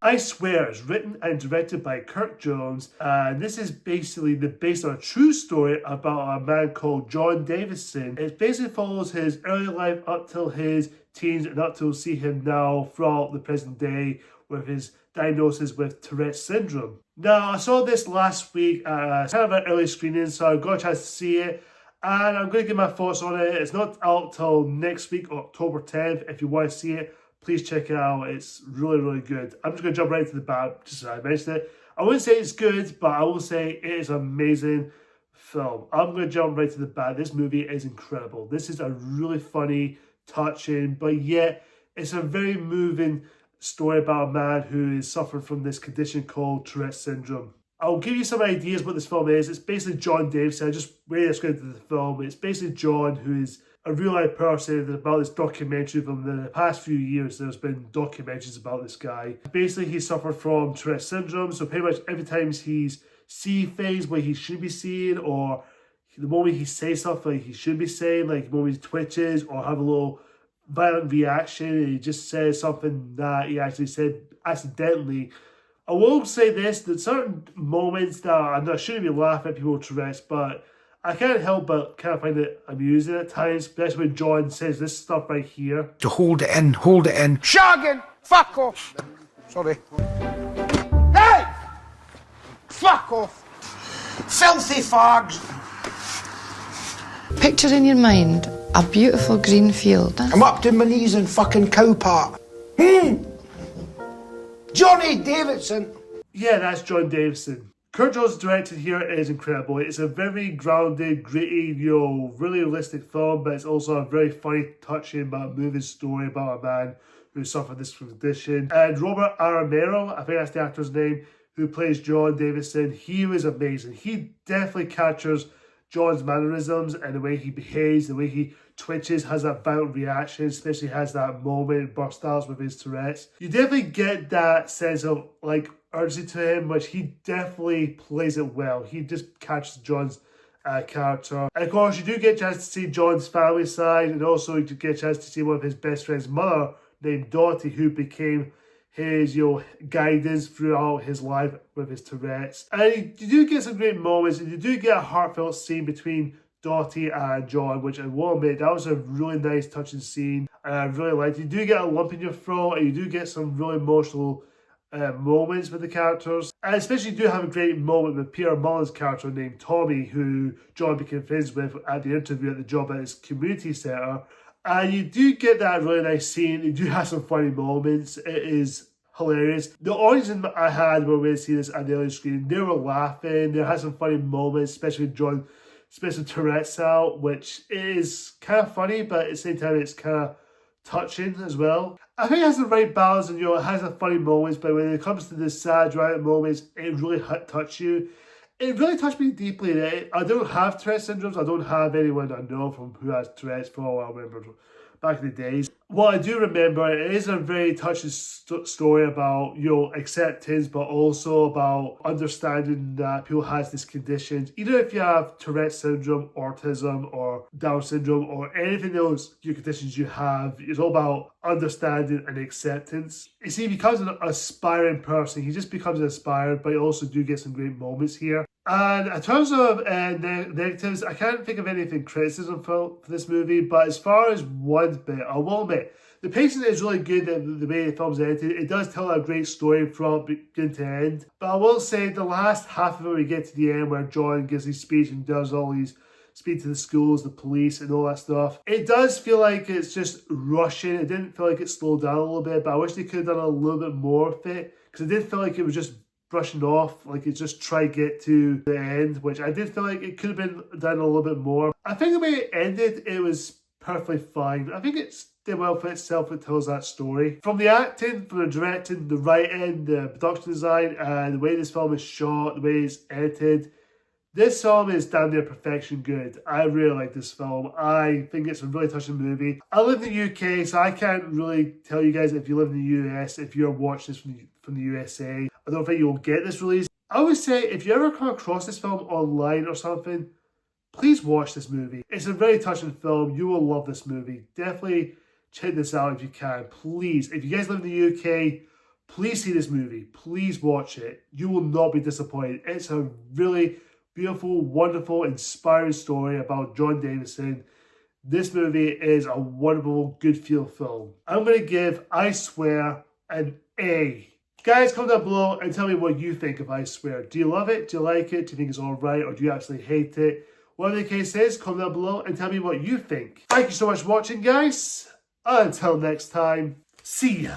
I Swear is written and directed by Kirk Jones, and this is basically based on a true story about a man called John Davidson. It basically follows his early life up till his teens and up till we see him now throughout the present day with his diagnosis with Tourette syndrome. Now, I saw this last week at kind of an early screening, so I got a chance to see it, and I'm going to give my thoughts on it. It's not out till next week, October 10th. If you want to see it, please check it out. It's really, really good. I'm just going to jump right into the bat, just as I mentioned it. I wouldn't say it's good, but I will say it is an amazing film. I'm going to jump right to the bat. This movie is incredible. This is a really funny, touching, but yet it's a very moving story about a man who is suffering from this condition called Tourette syndrome. I'll give you some ideas what this film is. It's basically John Davidson. I just really described the film. It's basically John, who is a real life person, about this documentary from the past few years. There's been documentaries about this guy. Basically, he suffered from Tourette syndrome, so pretty much every time he's see things where he should be seeing, or the moment he says stuff like he should be saying, like the moment he twitches or have a little violent reaction and he just says something that he actually said accidentally. I will say this, that certain moments that I shouldn't be laughing at people with Tourette's, but I can't help but kind of find it amusing at times, especially when John says this stuff right here. To hold it in, hold it in. Shagging! Fuck off! Sorry. Hey! Fuck off! Filthy fogs! Picture in your mind a beautiful green field. I'm up to my knees in fucking cow part. Johnny Davidson! Yeah, that's John Davidson. Kirk Jones' directed here is incredible. It's a very grounded, gritty, really realistic film, but it's also a very funny, touching, but moving story about a man who suffered this condition. And Robert Aramayo, I think that's the actor's name, who plays John Davidson, he was amazing. He definitely captures John's mannerisms and the way he behaves, the way he twitches, has that violent reaction, especially has that moment, burst outs with his Tourette's. You definitely get that sense of like urgency to him, which he definitely plays it well. He just catches John's character. And of course, you do get a chance to see John's family side, and also you get a chance to see one of his best friend's mother named Dottie, who became his guidance throughout his life with his Tourette's. And you do get some great moments, and you do get a heartfelt scene between Dottie and John, which I will admit, that was a really nice, touching scene. And I really liked it. You do get a lump in your throat, and you do get some really emotional moments with the characters. And especially you do have a great moment with Peter Mullan's character named Tommy, who John became friends with at the interview at the job at his community centre. And you do get that really nice scene. You do have some funny moments. It is hilarious. The audience I had when we see this at the early screen, they were laughing. They had some funny moments, especially with John, especially Tourette's out, which is kind of funny, but at the same time, it's kind of touching as well. I think it has the right balance, and it has the funny moments, but when it comes to the sad, dramatic moments, it really touches you. It really touched me deeply. I don't have Tourette syndromes. I don't have anyone I know from who has Tourette's for all I remember back in the days. What I do remember, it is a very touching story about, acceptance, but also about understanding that people has this condition. Either if you have Tourette syndrome, autism, or Down syndrome, or anything else, your conditions you have, it's all about understanding and acceptance. You see, he becomes an aspiring person. He just becomes inspired, but you also do get some great moments here. And in terms of negatives, I can't think of anything criticism for this movie, but as far as one bit, I will admit, the pacing is really good, the way the film's edited. It does tell a great story from beginning to end. But I will say the last half of it, we get to the end where John gives his speech and does all these speak to the schools, the police, and all that stuff. It does feel like it's just rushing. It didn't feel like it slowed down a little bit, but I wish they could have done a little bit more with it, because it did feel like it was just brushing off, like it just tried to get to the end, which I did feel like it could have been done a little bit more. I think the way it ended, it was perfectly fine. I think it did well for itself. It tells that story. From the acting, from the directing, the writing, the production design, and the way this film is shot, the way it's edited, this film is damn near perfection good. I really like this film. I think it's a really touching movie. I live in the UK, so I can't really tell you guys if you live in the US, if you're watching this from the USA. I don't think you'll get this release. I would say if you ever come across this film online or something, please watch this movie. It's a very touching film. You will love this movie. Definitely check this out if you can. Please, if you guys live in the UK, Please see this movie. Please watch it. You will not be disappointed. It's a really beautiful, wonderful, inspiring story about John Davidson. This movie is a wonderful, good feel film. I'm going to give I Swear an A. Guys, comment down below and tell me what you think of I Swear. Do you love it? Do you like it? Do you think it's alright? Or do you absolutely hate it? Whatever the case is, comment down below and tell me what you think. Thank you so much for watching, guys. Until next time, see ya.